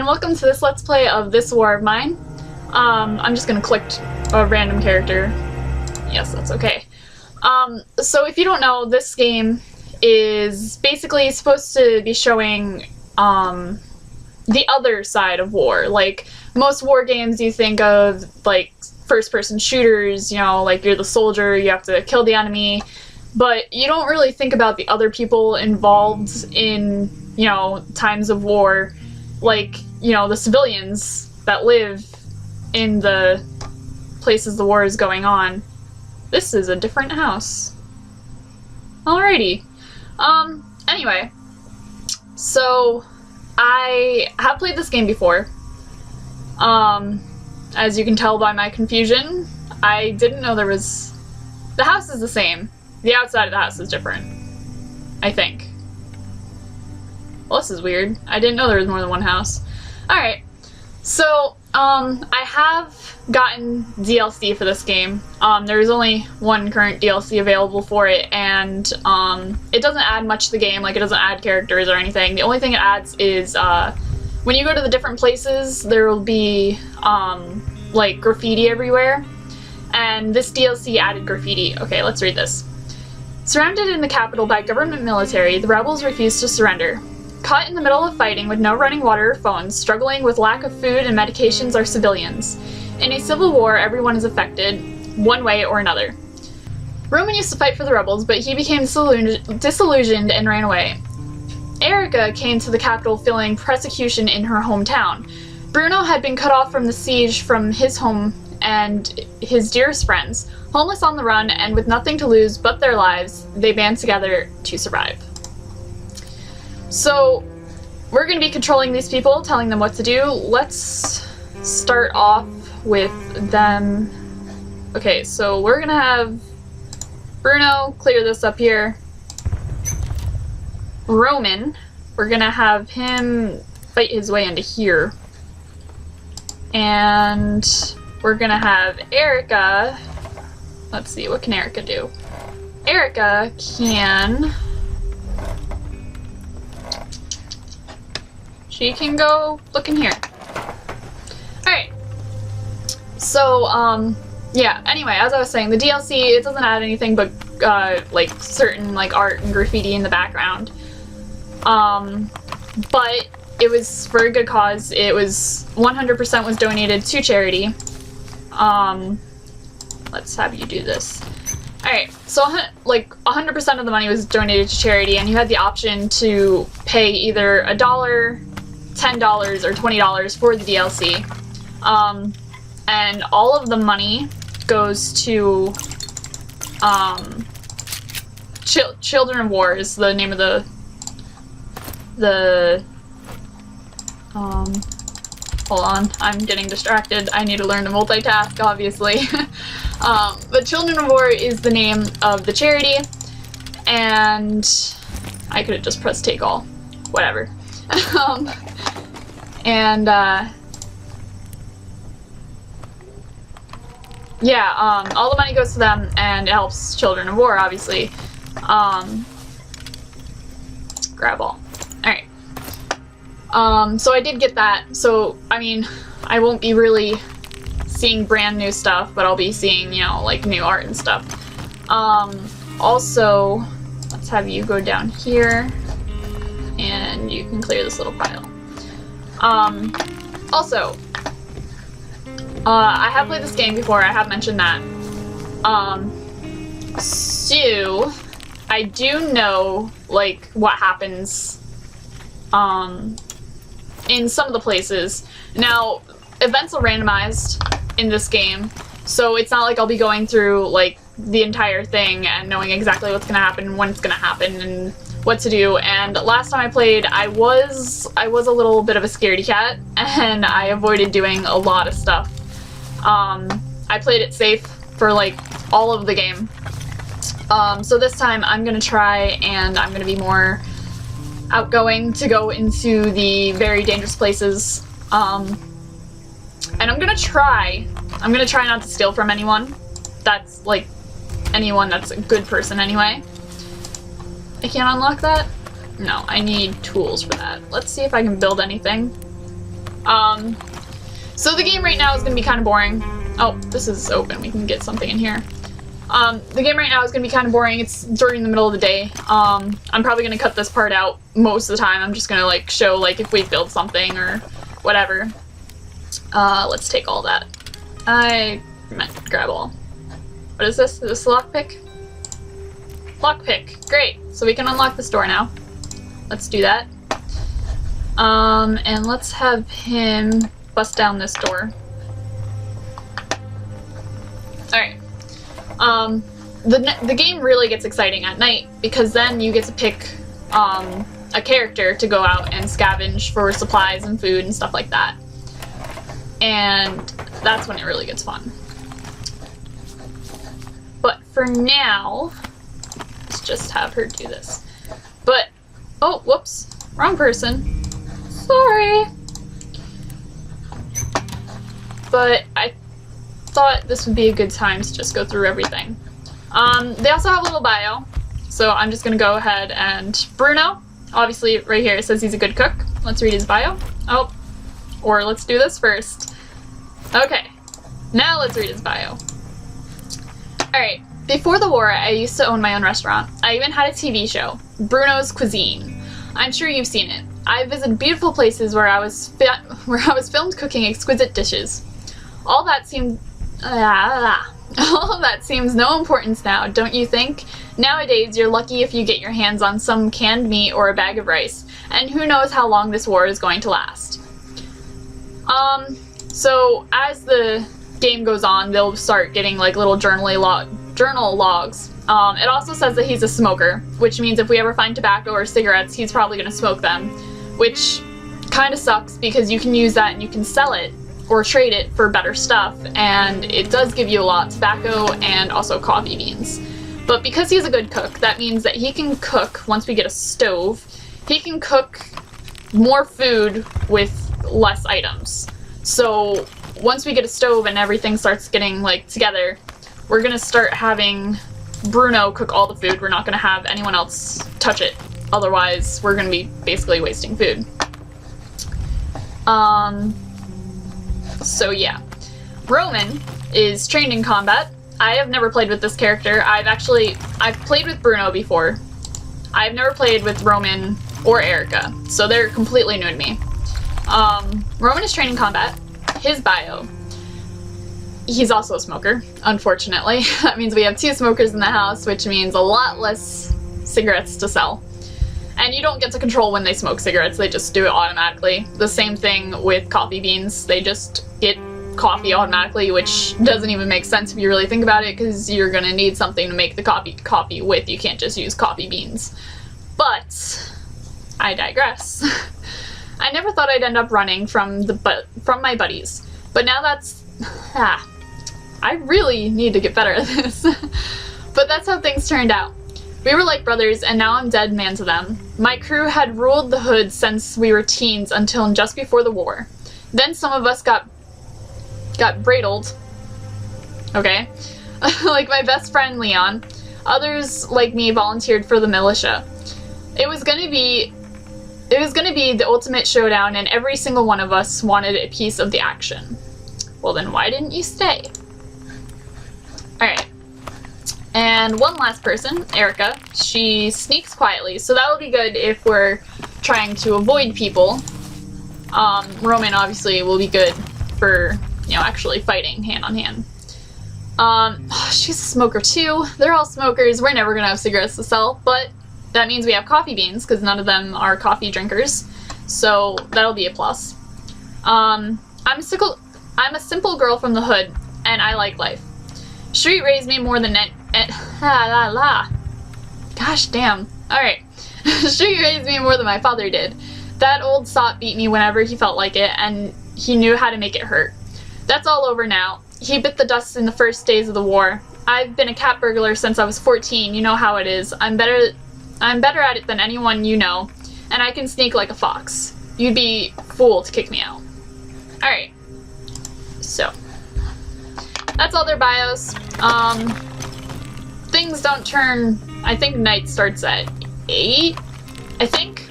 welcome to this Let's Play of This War of Mine. I'm just gonna click a random character. Yes, that's okay. So if you don't know, this game is basically supposed to be showing, the other side of war. Like, most war games you think of, like, first-person shooters, you know, like you're the soldier, you have to kill the enemy, but you don't really think about the other people involved in, you know, times of war, like, you know, the civilians that live in the places the war is going on. This is a different house. Alrighty. Anyway. So, I have played this game before. As you can tell by my confusion, I didn't know there was... The house is the same. The outside of the house is different. I think. Well, this is weird. I didn't know there was more than one house. Alright. So, I have gotten DLC for this game. There's only one current DLC available for it, and it doesn't add much to the game. Like, it doesn't add characters or anything. The only thing it adds is, when you go to the different places, there will be, like, graffiti everywhere. And this DLC added graffiti. Okay, let's read this. Surrounded in the capital by government military, the rebels refused to surrender. Caught in the middle of fighting with no running water or phones, struggling with lack of food and medications are civilians. In a civil war, everyone is affected, one way or another. Roman used to fight for the rebels, but he became disillusioned and ran away. Erica came to the capital feeling persecution in her hometown. Bruno had been cut off from the siege from his home and his dearest friends. Homeless on the run and with nothing to lose but their lives, they band together to survive. So, we're going to be controlling these people, telling them what to do. Let's start off with them. Okay, so we're going to have Bruno clear this up here. Roman, we're going to have him fight his way into here. And we're going to have Erica. Let's see, what can Erica do? Erica can... She can go look in here. Alright. So, yeah, anyway, as I was saying, the DLC, it doesn't add anything but, like, certain, like, art and graffiti in the background. But it was for a good cause. It was 100% was donated to charity. Let's have you do this. Alright, so, like, 100% of the money was donated to charity, and you had the option to pay either $1, $10 or $20 for the DLC. And all of the money goes to Children of War is the name of the hold on, I'm getting distracted. I need to learn to multitask, obviously. But Children of War is the name of the charity, and I could have just pressed take all. Whatever. Yeah, all the money goes to them, and it helps Children of War, obviously. Grab all. Alright. So I did get that, so, I mean, I won't be really seeing brand new stuff, but I'll be seeing, you know, like, new art and stuff. Also, let's have you go down here, and you can clear this little pile. Also, I have played this game before, I have mentioned that. So, I do know, like, what happens, in some of the places. Now, events are randomized in this game, so it's not like I'll be going through, like, the entire thing and knowing exactly what's gonna happen, when it's gonna happen, and what to do. And last time I played, I was a little bit of a scaredy cat, and I avoided doing a lot of stuff. I played it safe for, like, all of the game. So this time I'm gonna try, and I'm gonna be more outgoing to go into the very dangerous places. And I'm gonna try not to steal from anyone. That's, like, anyone that's a good person anyway. I can't unlock that? No, I need tools for that. Let's see if I can build anything. So the game right now is going to be kind of boring. Oh, this is open. We can get something in here. The game right now is going to be kind of boring. It's during the middle of the day. I'm probably going to cut this part out most of the time. I'm just going to like show like if we build something or whatever. Let's take all that. I meant grab all. What is this? Is this a lockpick? Lockpick. Great. So we can unlock this door now. Let's do that. And let's have him bust down this door. Alright. The game really gets exciting at night because then you get to pick a character to go out and scavenge for supplies and food and stuff like that. And that's when it really gets fun. But for now, let's just have her do this. But, oh, whoops, wrong person. Sorry. But I thought this would be a good time to just go through everything. They also have a little bio, so I'm just gonna go ahead and Bruno, obviously right here it says he's a good cook. Let's read his bio. Oh, or let's do this first. Okay, now let's read his bio. Alright, before the war I used to own my own restaurant. I even had a TV show, Bruno's Cuisine. I'm sure you've seen it. I visited beautiful places where I was filmed cooking exquisite dishes. All that seems no importance now, don't you think? Nowadays, you're lucky if you get your hands on some canned meat or a bag of rice, and who knows how long this war is going to last. So as the game goes on, they'll start getting like little journal logs. It also says that he's a smoker, which means if we ever find tobacco or cigarettes, he's probably going to smoke them, which kind of sucks because you can use that and you can sell it or trade it for better stuff, and it does give you a lot of tobacco and also coffee beans. But because he's a good cook, that means that he can cook, once we get a stove, he can cook more food with less items. So once we get a stove and everything starts getting like together, we're gonna start having Bruno cook all the food. We're not gonna have anyone else touch it. Otherwise, we're gonna be basically wasting food. So yeah. Roman is trained in combat. I have never played with this character. I've played with Bruno before. I've never played with Roman or Erica, so they're completely new to me. Roman is trained in combat. His bio. He's also a smoker, unfortunately. That means we have 2 smokers in the house, which means a lot less cigarettes to sell. And you don't get to control when they smoke cigarettes, they just do it automatically. The same thing with coffee beans, they just get coffee automatically, which doesn't even make sense if you really think about it, because you're gonna need something to make the coffee with. You can't just use coffee beans. But I digress. I never thought I'd end up running from my buddies, but now that's I really need to get better at this. But that's how things turned out. We were like brothers, and now I'm dead man to them. My crew had ruled the hood since we were teens until just before the war. Then some of us got bradled. Okay. Like my best friend Leon. Others, like me, volunteered for the militia. It was gonna be the ultimate showdown, and every single one of us wanted a piece of the action. Well then, why didn't you stay? Alright. And one last person, Erica. She sneaks quietly, so that will be good if we're trying to avoid people. Roman obviously will be good for, you know, actually fighting hand on hand. She's a smoker too. They're all smokers. We're never gonna have cigarettes to sell, but that means we have coffee beans, because none of them are coffee drinkers, so that'll be a plus. I'm a simple girl from the hood, and I like life. Street raised me more than Gosh damn. Alright. Street raised me more than my father did. That old sot beat me whenever he felt like it, and he knew how to make it hurt. That's all over now. He bit the dust in the first days of the war. I've been a cat burglar since I was 14, you know how it is. I'm better at it than anyone you know, and I can sneak like a fox. You'd be a fool to kick me out. Alright. So. That's all their bios. Things don't turn... I think night starts at 8, I think.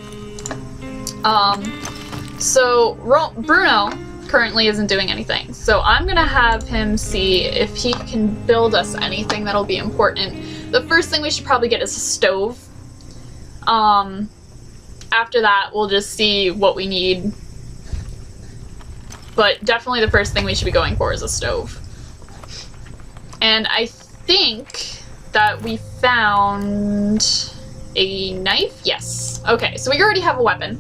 So Bruno currently isn't doing anything. So I'm gonna have him see if he can build us anything that'll be important. The first thing we should probably get is a stove. After that, we'll just see what we need. But definitely the first thing we should be going for is a stove. And I think that we found a knife? Yes. Okay, so we already have a weapon.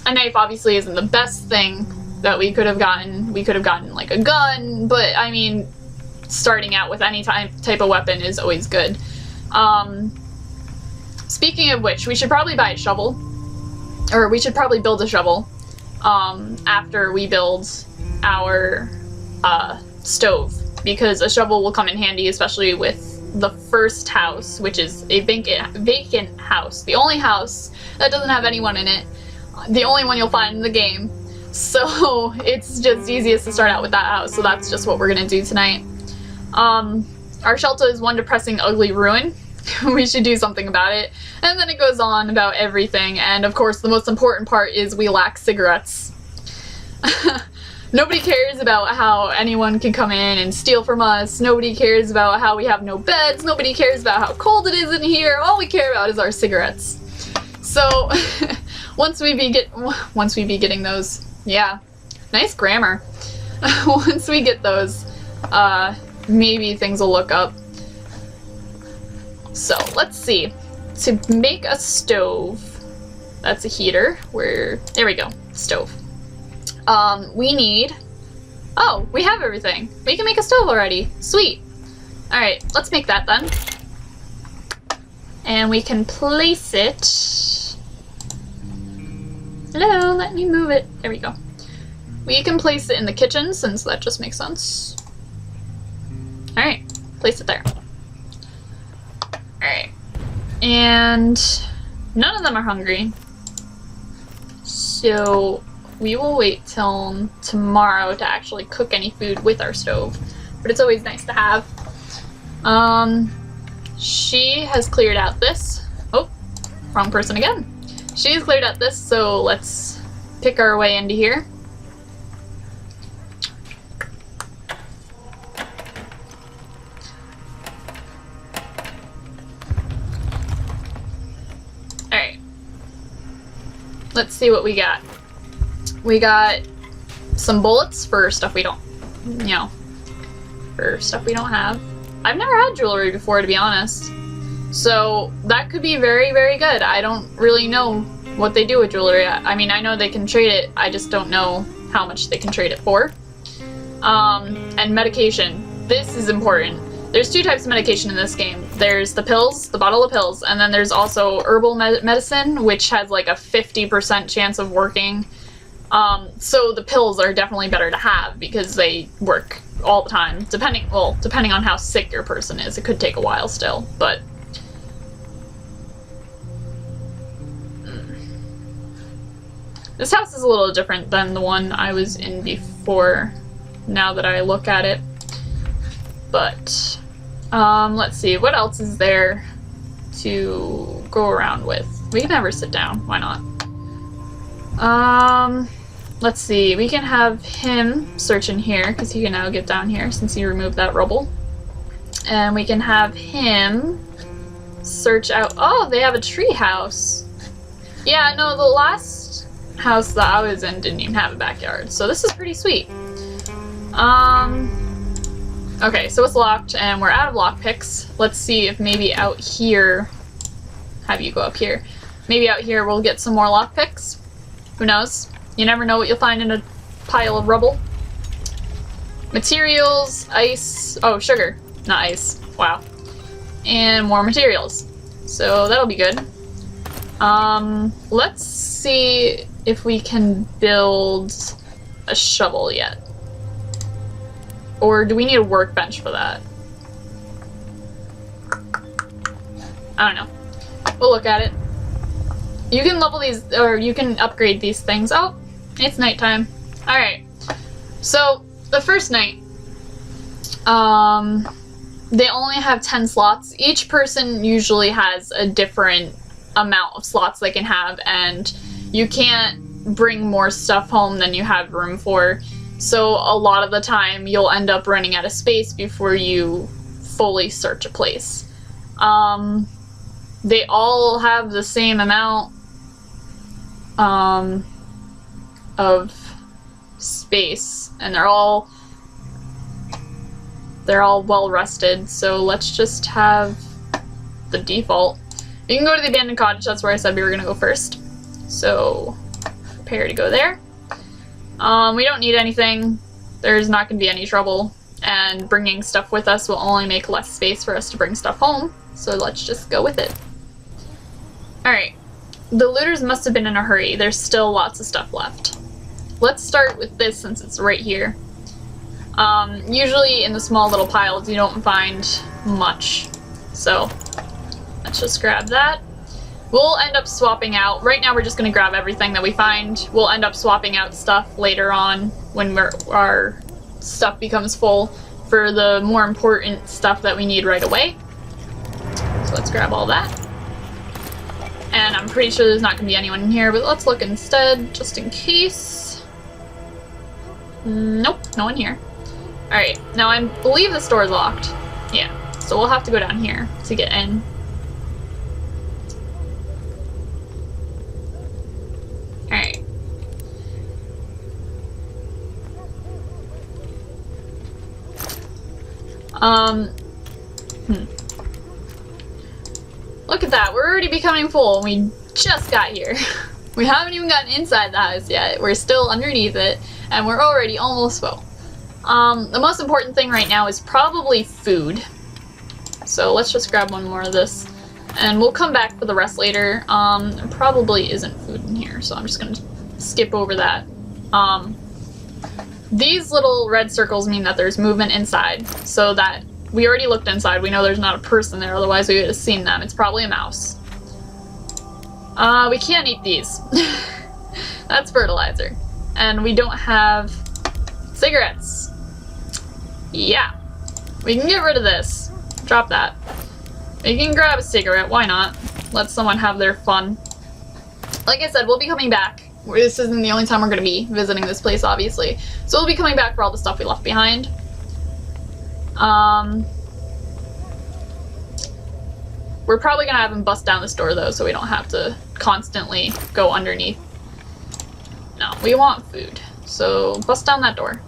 A knife obviously isn't the best thing that we could have gotten. We could have gotten like a gun, but I mean, starting out with any type of weapon is always good. Speaking of which, we should probably buy a shovel. Or we should probably build a shovel after we build our stove. Because a shovel will come in handy, especially with the first house, which is a vacant house. The only house that doesn't have anyone in it. The only one you'll find in the game. So it's just easiest to start out with that house. So that's just what we're gonna do tonight. Our shelter is one depressing, ugly ruin. We should do something about it. And then it goes on about everything. And of course, the most important part is we lack cigarettes. Nobody cares about how anyone can come in and steal from us. Nobody cares about how we have no beds. Nobody cares about how cold it is in here. All we care about is our cigarettes. So once we be getting those, yeah, nice grammar. Once we get those, maybe things will look up. So let's see. To make a stove, that's a heater. There we go, stove. We need, oh, we have everything. We can make a stove already. Sweet. All right, let's make that then. And we can place it. Hello, let me move it. There we go. We can place it in the kitchen since that just makes sense. All right, place it there. All right, and none of them are hungry. So we will wait till tomorrow to actually cook any food with our stove, but it's always nice to have. She has cleared out this. Oh, wrong person again. She's cleared out this, so let's pick our way into here. Alright. Let's see what we got. We got some bullets for stuff we don't, for stuff we don't have. I've never had jewelry before, to be honest. So that could be very, very good. I don't really know what they do with jewelry. I mean, I know they can trade it. I just don't know how much they can trade it for. And medication. This is important. There's two types of medication in this game. There's the pills, the bottle of pills, and then there's also herbal medicine, which has like a 50% chance of working. So the pills are definitely better to have because they work all the time. Depending on how sick your person is. It could take a while still, but this house is a little different than the one I was in before, now that I look at it. But, let's see, what else is there to go around with? We can never sit down, why not? Let's see, we can have him search in here, because he can now get down here since he removed that rubble. And we can have him search out, oh, they have a tree house. Yeah, no, the last house that I was in didn't even have a backyard, so this is pretty sweet. Okay, so it's locked and we're out of lockpicks. Let's see if maybe out here, have you go up here. Maybe out here we'll get some more lockpicks. Who knows? You never know what you'll find in a pile of rubble. Materials, ice, oh, sugar, not ice, wow. And more materials. So that'll be good. Let's see if we can build a shovel yet. Or do we need a workbench for that? I don't know. We'll look at it. You can level these, or you can upgrade these things. Oh, it's nighttime. Alright. So, the first night, they only have 10 slots. Each person usually has a different amount of slots they can have, and you can't bring more stuff home than you have room for. So a lot of the time you'll end up running out of space before you fully search a place. They all have the same amount of space, and they're all well rested, so let's just have the default. You can go to the abandoned cottage, that's where I said we were gonna go first. So prepare to go there. We don't need anything. There's not gonna be any trouble, and bringing stuff with us will only make less space for us to bring stuff home, so let's just go with it. Alright, the looters must have been in a hurry. There's still lots of stuff left. Let's start with this since it's right here. Usually in the small little piles you don't find much, so let's just grab that. We'll end up swapping out. Right now we're just going to grab everything that we find. We'll end up swapping out stuff later on when our stuff becomes full for the more important stuff that we need right away. So let's grab all that. And I'm pretty sure there's not going to be anyone in here, but let's look instead, just in case. Nope, no one here. Alright, now I believe this door is locked. Yeah, so we'll have to go down here to get in. Alright. Look at that, we're already becoming full and we just got here. We haven't even gotten inside the house yet. We're still underneath it and we're already almost full. The most important thing right now is probably food. So let's just grab one more of this. And we'll come back for the rest later. There probably isn't food in here, so I'm just gonna skip over that. These little red circles mean that there's movement inside, so that we already looked inside. We know there's not a person there, otherwise we would have seen them. It's probably a mouse. We can't eat these. That's fertilizer. And we don't have cigarettes. Yeah. We can get rid of this. Drop that. We can grab a cigarette, why not? Let someone have their fun. Like I said, we'll be coming back. This isn't the only time we're going to be visiting this place, obviously. So we'll be coming back for all the stuff we left behind. We're probably going to have him bust down this door, though, so we don't have to constantly go underneath. No, we want food. So bust down that door.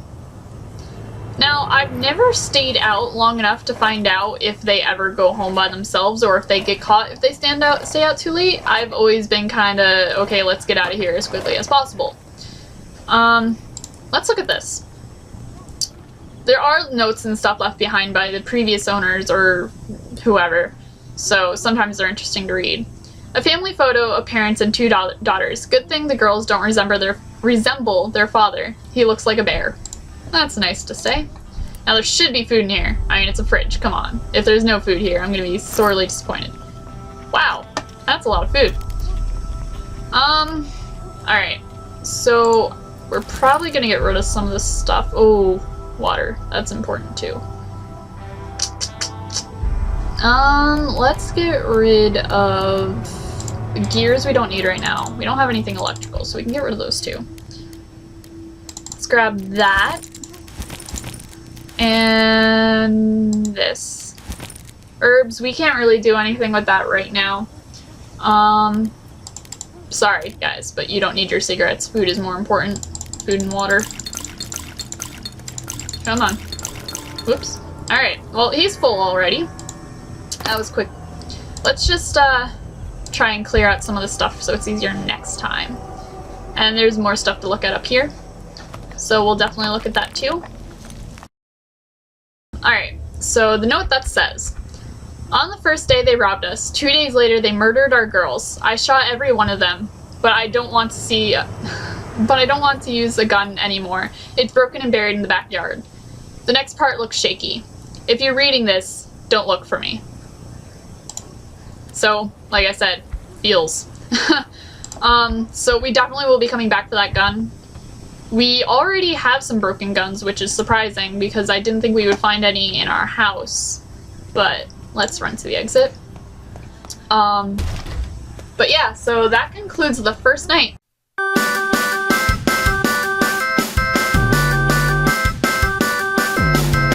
Now, I've never stayed out long enough to find out if they ever go home by themselves or if they get caught if they stay out too late. I've always been kind of, okay, let's get out of here as quickly as possible. Let's look at this. There are notes and stuff left behind by the previous owners or whoever, so sometimes they're interesting to read. A family photo of parents and two daughters. Good thing the girls don't resemble their father. He looks like a bear. That's nice to say. Now there should be food in here. I mean, it's a fridge, come on. If there's no food here, I'm gonna be sorely disappointed. Wow, that's a lot of food. Alright. So, we're probably gonna get rid of some of this stuff. Oh, water. That's important too. Let's get rid of the gears we don't need right now. We don't have anything electrical, so we can get rid of those too. Let's grab that. And this. Herbs, we can't really do anything with that right now. Sorry guys, but you don't need your cigarettes. Food is more important. Food and water. Come on. Whoops. Alright, well he's full already. That was quick. Let's just try and clear out some of the stuff so it's easier next time. And there's more stuff to look at up here. So we'll definitely look at that too. Alright, so the note that says, on the first day they robbed us. 2 days later they murdered our girls. I shot every one of them, but I don't want to use a gun anymore. It's broken and buried in the backyard. The next part looks shaky. If you're reading this, don't look for me. So, like I said, feels. So we definitely will be coming back for that gun. We already have some broken guns, which is surprising because I didn't think we would find any in our house. But let's run to the exit. But yeah, so that concludes the first night.